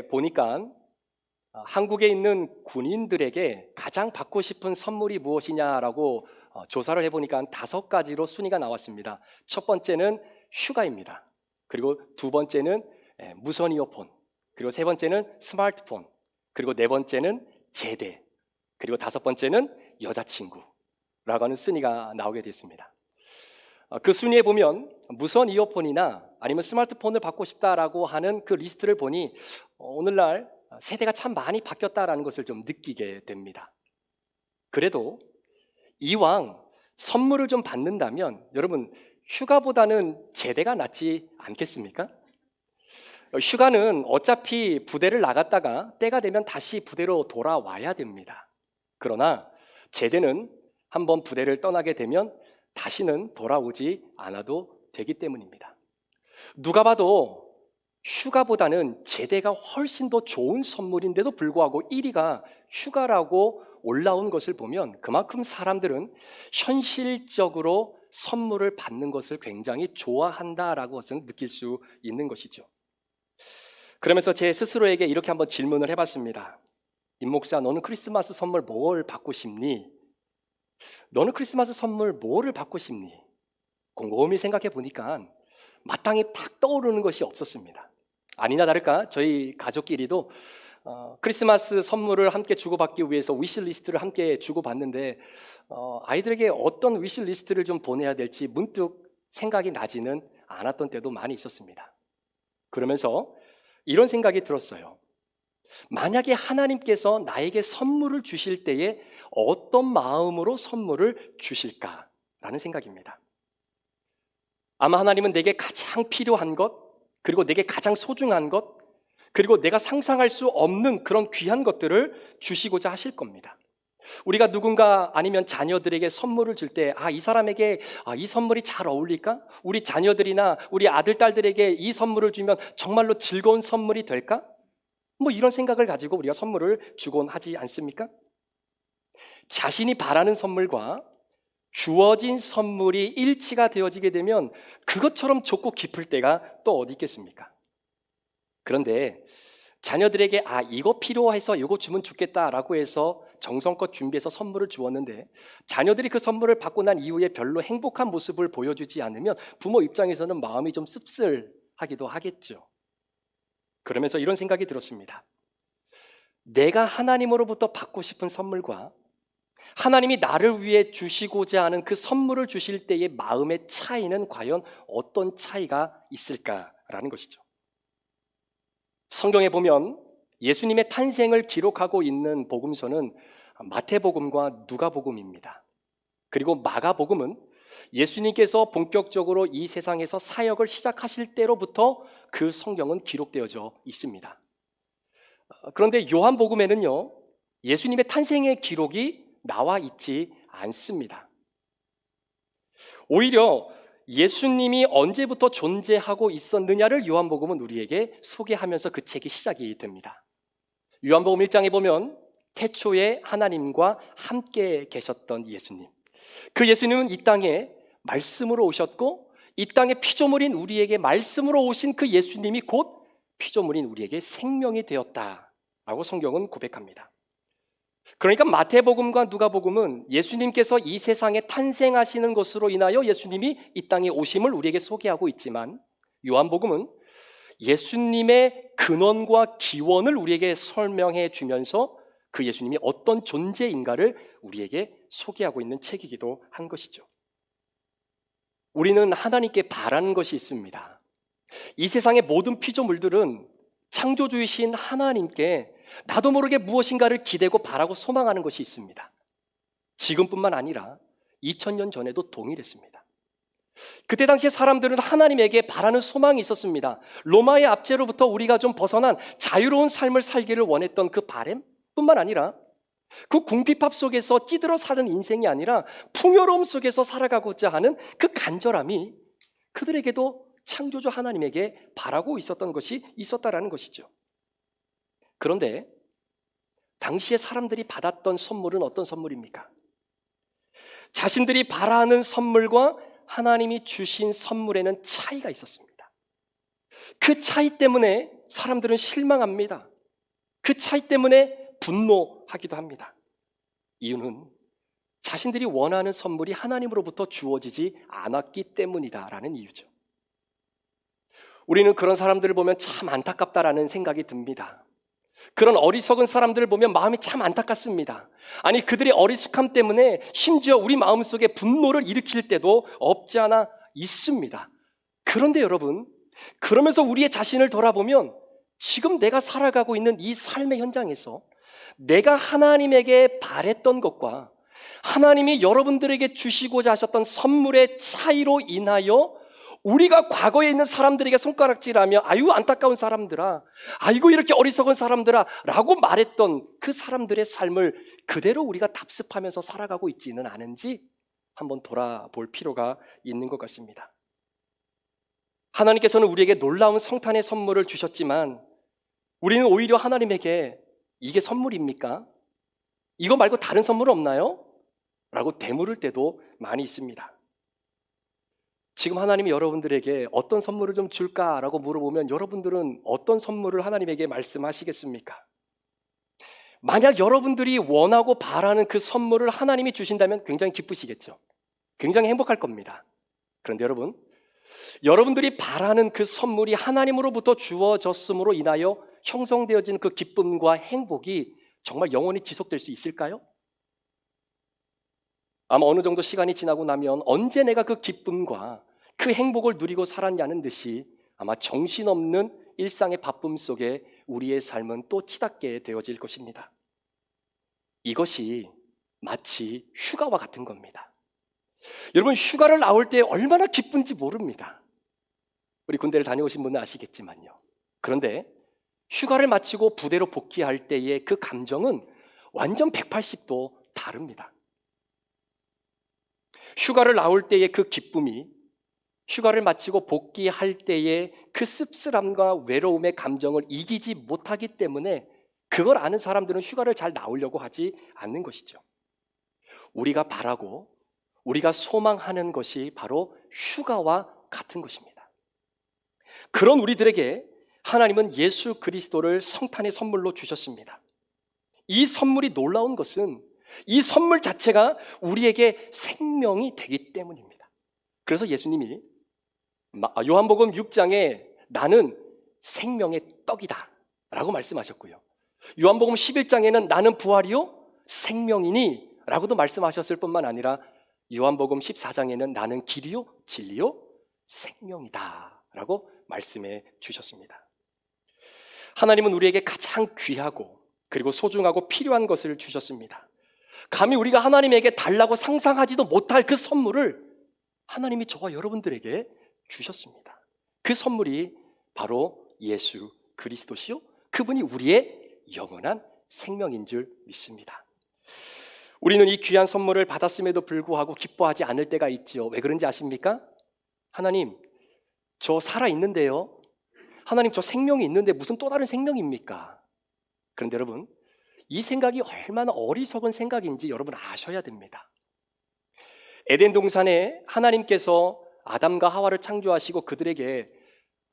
보니까 한국에 있는 군인들에게 가장 받고 싶은 선물이 무엇이냐라고 조사를 해보니까 5가지로 순위가 나왔습니다. 첫 번째는 휴가입니다. 그리고 두 번째는 무선 이어폰, 그리고 세 번째는 스마트폰, 그리고 네 번째는 제대, 그리고 5번째는 여자친구라고 하는 순위가 나오게 됐습니다. 그 순위에 보면 무선 이어폰이나 아니면 스마트폰을 받고 싶다라고 하는 그 리스트를 보니 오늘날 세대가 참 많이 바뀌었다라는 것을 좀 느끼게 됩니다. 그래도 이왕 선물을 좀 받는다면 여러분, 휴가보다는 제대가 낫지 않겠습니까? 휴가는 어차피 부대를 나갔다가 때가 되면 다시 부대로 돌아와야 됩니다. 그러나 제대는 한번 부대를 떠나게 되면 다시는 돌아오지 않아도 되기 때문입니다. 누가 봐도 휴가보다는 제대가 훨씬 더 좋은 선물인데도 불구하고 1위가 휴가라고 올라온 것을 보면 그만큼 사람들은 현실적으로 선물을 받는 것을 굉장히 좋아한다라고 것을 느낄 수 있는 것이죠. 그러면서 제 스스로에게 이렇게 한번 질문을 해봤습니다. 임 목사, 너는 크리스마스 선물 뭘 받고 싶니? 너는 크리스마스 선물 뭐를 받고 싶니? 곰곰이 생각해 보니까 마땅히 탁 떠오르는 것이 없었습니다. 아니나 다를까 저희 가족끼리도 크리스마스 선물을 함께 주고받기 위해서 위시리스트를 함께 주고받는데 아이들에게 어떤 위시리스트를 좀 보내야 될지 문득 생각이 나지는 않았던 때도 많이 있었습니다. 그러면서 이런 생각이 들었어요. 만약에 하나님께서 나에게 선물을 주실 때에 어떤 마음으로 선물을 주실까라는 생각입니다. 아마 하나님은 내게 가장 필요한 것, 그리고 내게 가장 소중한 것, 그리고 내가 상상할 수 없는 그런 귀한 것들을 주시고자 하실 겁니다. 우리가 누군가 아니면 자녀들에게 선물을 줄 때 이 사람에게 이 선물이 잘 어울릴까? 우리 자녀들이나 우리 아들, 딸들에게 이 선물을 주면 정말로 즐거운 선물이 될까? 이런 생각을 가지고 우리가 선물을 주곤 하지 않습니까? 자신이 바라는 선물과 주어진 선물이 일치가 되어지게 되면 그것처럼 좋고 기쁠 때가 또 어디 있겠습니까? 그런데 자녀들에게 이거 필요해서 이거 주면 좋겠다라고 해서 정성껏 준비해서 선물을 주었는데 자녀들이 그 선물을 받고 난 이후에 별로 행복한 모습을 보여주지 않으면 부모 입장에서는 마음이 좀 씁쓸하기도 하겠죠. 그러면서 이런 생각이 들었습니다. 내가 하나님으로부터 받고 싶은 선물과 하나님이 나를 위해 주시고자 하는 그 선물을 주실 때의 마음의 차이는 과연 어떤 차이가 있을까라는 것이죠. 성경에 보면 예수님의 탄생을 기록하고 있는 복음서는 마태복음과 누가복음입니다. 그리고 마가복음은 예수님께서 본격적으로 이 세상에서 사역을 시작하실 때로부터 그 성경은 기록되어져 있습니다. 그런데 요한복음에는요, 예수님의 탄생의 기록이 나와 있지 않습니다. 오히려 예수님이 언제부터 존재하고 있었느냐를 요한복음은 우리에게 소개하면서 그 책이 시작이 됩니다. 요한복음 1장에 보면 태초에 하나님과 함께 계셨던 예수님, 그 예수님은 이 땅에 말씀으로 오셨고 이 땅에 피조물인 우리에게 말씀으로 오신 그 예수님이 곧 피조물인 우리에게 생명이 되었다라고 성경은 고백합니다. 그러니까 마태복음과 누가복음은 예수님께서 이 세상에 탄생하시는 것으로 인하여 예수님이 이 땅에 오심을 우리에게 소개하고 있지만 요한복음은 예수님의 근원과 기원을 우리에게 설명해 주면서 그 예수님이 어떤 존재인가를 우리에게 소개하고 있는 책이기도 한 것이죠. 우리는 하나님께 바라는 것이 있습니다. 이 세상의 모든 피조물들은 창조주이신 하나님께 나도 모르게 무엇인가를 기대고 바라고 소망하는 것이 있습니다. 지금뿐만 아니라 2000년 전에도 동일했습니다. 그때 당시에 사람들은 하나님에게 바라는 소망이 있었습니다. 로마의 압제로부터 우리가 좀 벗어난 자유로운 삶을 살기를 원했던 그 바람뿐만 아니라 그 궁핍합 속에서 찌들어 사는 인생이 아니라 풍요로움 속에서 살아가고자 하는 그 간절함이 그들에게도 창조주 하나님에게 바라고 있었던 것이 있었다라는 것이죠. 그런데 당시에 사람들이 받았던 선물은 어떤 선물입니까? 자신들이 바라는 선물과 하나님이 주신 선물에는 차이가 있었습니다. 그 차이 때문에 사람들은 실망합니다. 그 차이 때문에 분노하기도 합니다. 이유는 자신들이 원하는 선물이 하나님으로부터 주어지지 않았기 때문이다라는 이유죠. 우리는 그런 사람들을 보면 참 안타깝다라는 생각이 듭니다. 그런 어리석은 사람들을 보면 마음이 참 안타깝습니다. 아니, 그들의 어리숙함 때문에 심지어 우리 마음속에 분노를 일으킬 때도 없지 않아 있습니다. 그런데 여러분, 그러면서 우리의 자신을 돌아보면 지금 내가 살아가고 있는 이 삶의 현장에서 내가 하나님에게 바랬던 것과 하나님이 여러분들에게 주시고자 하셨던 선물의 차이로 인하여 우리가 과거에 있는 사람들에게 손가락질하며 아유 안타까운 사람들아, 아이고 이렇게 어리석은 사람들아 라고 말했던 그 사람들의 삶을 그대로 우리가 답습하면서 살아가고 있지는 않은지 한번 돌아볼 필요가 있는 것 같습니다. 하나님께서는 우리에게 놀라운 성탄의 선물을 주셨지만 우리는 오히려 하나님에게 이게 선물입니까? 이거 말고 다른 선물 없나요? 라고 되물을 때도 많이 있습니다. 지금 하나님이 여러분들에게 어떤 선물을 좀 줄까라고 물어보면 여러분들은 어떤 선물을 하나님에게 말씀하시겠습니까? 만약 여러분들이 원하고 바라는 그 선물을 하나님이 주신다면 굉장히 기쁘시겠죠. 굉장히 행복할 겁니다. 그런데 여러분들이 바라는 그 선물이 하나님으로부터 주어졌음으로 인하여 형성되어지는 그 기쁨과 행복이 정말 영원히 지속될 수 있을까요? 아마 어느 정도 시간이 지나고 나면 언제 내가 그 기쁨과 그 행복을 누리고 살았냐는 듯이 아마 정신없는 일상의 바쁨 속에 우리의 삶은 또 치닫게 되어질 것입니다. 이것이 마치 휴가와 같은 겁니다. 여러분, 휴가를 나올 때 얼마나 기쁜지 모릅니다. 우리 군대를 다녀오신 분은 아시겠지만요. 그런데 휴가를 마치고 부대로 복귀할 때의 그 감정은 완전 180도 다릅니다. 휴가를 나올 때의 그 기쁨이 휴가를 마치고 복귀할 때의 그 씁쓸함과 외로움의 감정을 이기지 못하기 때문에 그걸 아는 사람들은 휴가를 잘 나오려고 하지 않는 것이죠. 우리가 바라고 우리가 소망하는 것이 바로 휴가와 같은 것입니다. 그런 우리들에게 하나님은 예수 그리스도를 성탄의 선물로 주셨습니다. 이 선물이 놀라운 것은 이 선물 자체가 우리에게 생명이 되기 때문입니다. 그래서 예수님이 요한복음 6장에 나는 생명의 떡이다 라고 말씀하셨고요. 요한복음 11장에는 나는 부활이요 생명이니 라고도 말씀하셨을 뿐만 아니라 요한복음 14장에는 나는 길이요 진리요 생명이다 라고 말씀해 주셨습니다. 하나님은 우리에게 가장 귀하고 그리고 소중하고 필요한 것을 주셨습니다. 감히 우리가 하나님에게 달라고 상상하지도 못할 그 선물을 하나님이 저와 여러분들에게 주셨습니다. 그 선물이 바로 예수 그리스도시요 그분이 우리의 영원한 생명인 줄 믿습니다. 우리는 이 귀한 선물을 받았음에도 불구하고 기뻐하지 않을 때가 있지요. 왜 그런지 아십니까? 하나님, 저 살아있는데요. 하나님, 저 생명이 있는데 무슨 또 다른 생명입니까? 그런데 여러분, 이 생각이 얼마나 어리석은 생각인지 여러분 아셔야 됩니다. 에덴 동산에 하나님께서 아담과 하와를 창조하시고 그들에게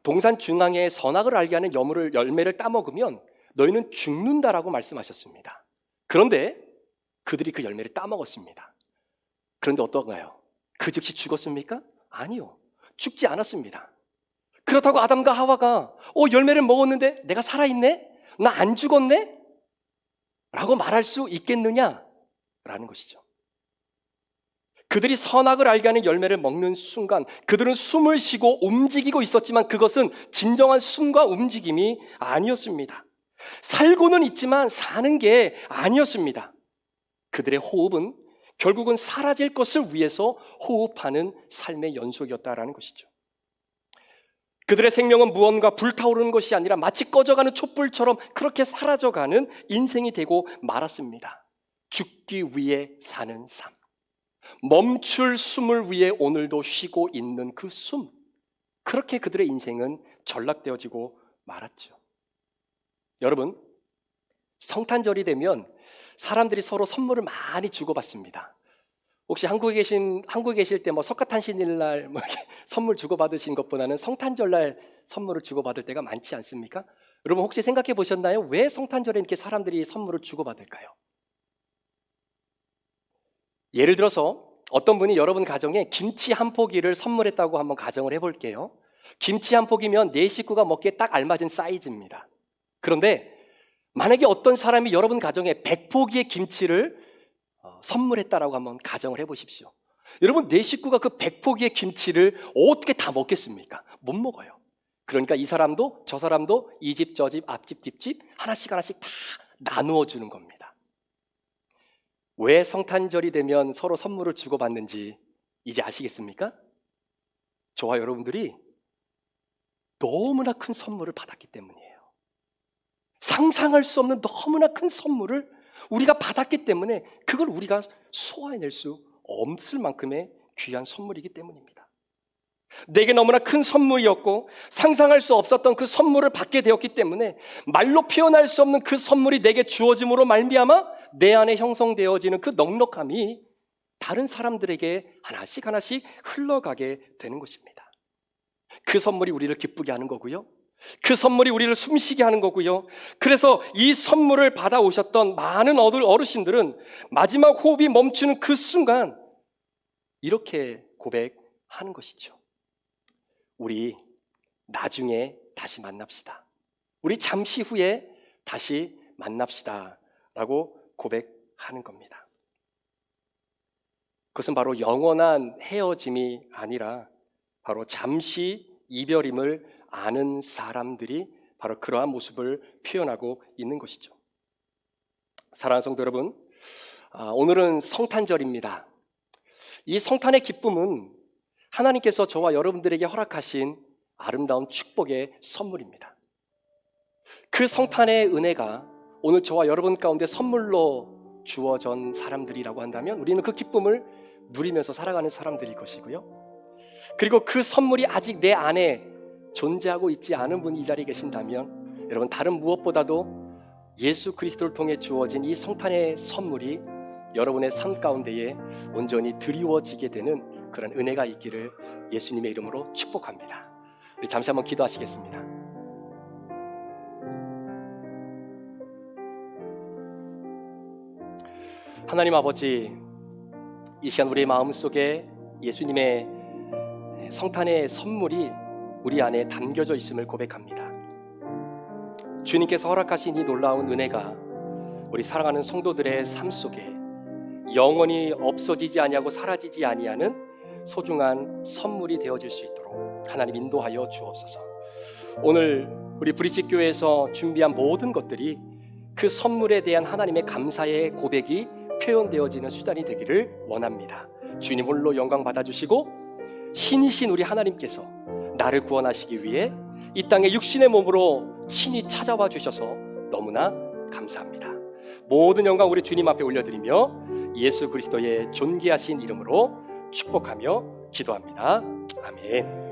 동산 중앙에 선악을 알게 하는 열매를 따먹으면 너희는 죽는다라고 말씀하셨습니다. 그런데 그들이 그 열매를 따먹었습니다. 그런데 어떤가요? 그 즉시 죽었습니까? 아니요. 죽지 않았습니다. 그렇다고 아담과 하와가 열매를 먹었는데 내가 살아있네? 나 안 죽었네? 라고 말할 수 있겠느냐? 라는 것이죠. 그들이 선악을 알게 하는 열매를 먹는 순간 그들은 숨을 쉬고 움직이고 있었지만 그것은 진정한 숨과 움직임이 아니었습니다. 살고는 있지만 사는 게 아니었습니다. 그들의 호흡은 결국은 사라질 것을 위해서 호흡하는 삶의 연속이었다라는 것이죠. 그들의 생명은 무언가 불타오르는 것이 아니라 마치 꺼져가는 촛불처럼 그렇게 사라져가는 인생이 되고 말았습니다. 죽기 위해 사는 삶, 멈출 숨을 위해 오늘도 쉬고 있는 그 숨, 그렇게 그들의 인생은 전락되어지고 말았죠. 여러분, 성탄절이 되면 사람들이 서로 선물을 많이 주고받습니다. 혹시 한국에 계실 때 석가탄신일날 선물 주고받으신 것보다는 성탄절날 선물을 주고받을 때가 많지 않습니까? 여러분 혹시 생각해 보셨나요? 왜 성탄절에 이렇게 사람들이 선물을 주고받을까요? 예를 들어서 어떤 분이 여러분 가정에 김치 한 포기를 선물했다고 한번 가정을 해볼게요. 김치 한 포기면 네 식구가 먹기에 딱 알맞은 사이즈입니다. 그런데 만약에 어떤 사람이 여러분 가정에 100포기의 김치를 선물했다라고 한번 가정을 해보십시오. 여러분 네 식구가 그 100포기의 김치를 어떻게 다 먹겠습니까? 못 먹어요. 그러니까 이 사람도 저 사람도 이 집 저 집 앞집 뒷집 하나씩 다 나누어 주는 겁니다. 왜 성탄절이 되면 서로 선물을 주고받는지 이제 아시겠습니까? 저와 여러분들이 너무나 큰 선물을 받았기 때문이에요. 상상할 수 없는 너무나 큰 선물을 우리가 받았기 때문에 그걸 우리가 소화해낼 수 없을 만큼의 귀한 선물이기 때문입니다. 내게 너무나 큰 선물이었고 상상할 수 없었던 그 선물을 받게 되었기 때문에 말로 표현할 수 없는 그 선물이 내게 주어짐으로 말미암아 내 안에 형성되어지는 그 넉넉함이 다른 사람들에게 하나씩 흘러가게 되는 것입니다. 그 선물이 우리를 기쁘게 하는 거고요. 그 선물이 우리를 숨쉬게 하는 거고요. 그래서 이 선물을 받아오셨던 많은 어르신들은 마지막 호흡이 멈추는 그 순간 이렇게 고백하는 것이죠. 우리 나중에 다시 만납시다. 우리 잠시 후에 다시 만납시다 라고 고백하는 겁니다. 그것은 바로 영원한 헤어짐이 아니라 바로 잠시 이별임을 아는 사람들이 바로 그러한 모습을 표현하고 있는 것이죠. 사랑하는 성도 여러분, 오늘은 성탄절입니다. 이 성탄의 기쁨은 하나님께서 저와 여러분들에게 허락하신 아름다운 축복의 선물입니다. 그 성탄의 은혜가 오늘 저와 여러분 가운데 선물로 주어진 사람들이라고 한다면 우리는 그 기쁨을 누리면서 살아가는 사람들일 것이고요. 그리고 그 선물이 아직 내 안에 존재하고 있지 않은 분이 이 자리에 계신다면 여러분 다른 무엇보다도 예수 그리스도를 통해 주어진 이 성탄의 선물이 여러분의 삶 가운데에 온전히 드리워지게 되는 그런 은혜가 있기를 예수님의 이름으로 축복합니다. 우리 잠시 한번 기도하시겠습니다. 하나님 아버지, 이 시간 우리의 마음속에 예수님의 성탄의 선물이 우리 안에 담겨져 있음을 고백합니다. 주님께서 허락하신 이 놀라운 은혜가 우리 사랑하는 성도들의 삶 속에 영원히 없어지지 아니하고 사라지지 아니하는 소중한 선물이 되어질 수 있도록 하나님 인도하여 주옵소서. 오늘 우리 브릿지 교회에서 준비한 모든 것들이 그 선물에 대한 하나님의 감사의 고백이 표현되어지는 수단이 되기를 원합니다. 주님 홀로 영광 받아주시고 신이신 우리 하나님께서 나를 구원하시기 위해 이 땅에 육신의 몸으로 친히 찾아와 주셔서 너무나 감사합니다. 모든 영광 우리 주님 앞에 올려드리며 예수 그리스도의 존귀하신 이름으로 축복하며 기도합니다. 아멘.